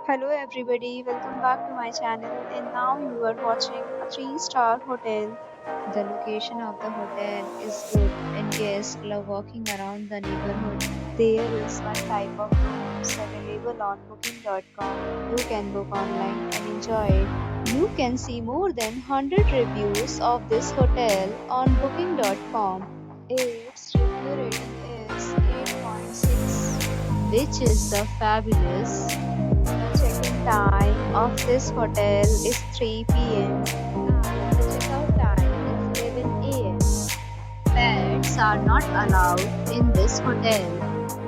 Hello everybody, welcome back to my channel and now you are watching a 3-star hotel. The location of the hotel is good and guests love walking around the neighborhood. There is one type of rooms available on booking.com. You can book online and enjoy it. You can see more than 100 reviews of this hotel on booking.com. Its review rating is 8.6, which is the fabulous. The check-in time of this hotel is 3 p.m. and the check-out time is 11 a.m. Pets are not allowed in this hotel.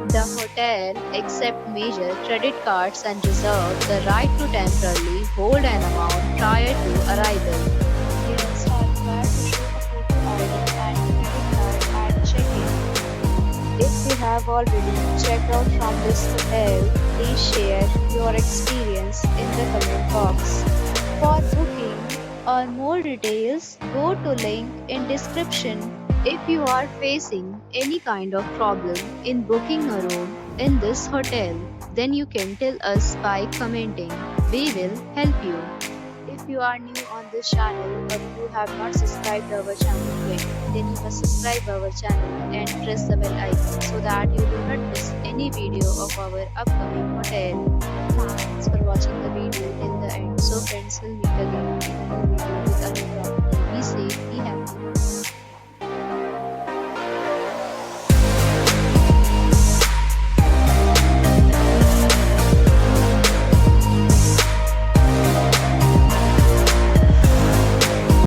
The hotel accepts major credit cards and reserves the right to temporarily hold an amount prior to arrival. Guests are required to show a photo ID and credit card at check-in. If you have already checked out from this hotel, please share your experience in the comment box. For booking or more details, go to link in description. If you are facing any kind of problem in booking a room in this hotel, then you can tell us by commenting. We will help you. If you are new on this channel or you have not subscribed our channel yet, then you must subscribe our channel and press the bell icon so that you do not miss any video of our upcoming hotel. Thanks for watching the video till the end. So friends, will meet again in a new video with a new property. Be safe, be happy.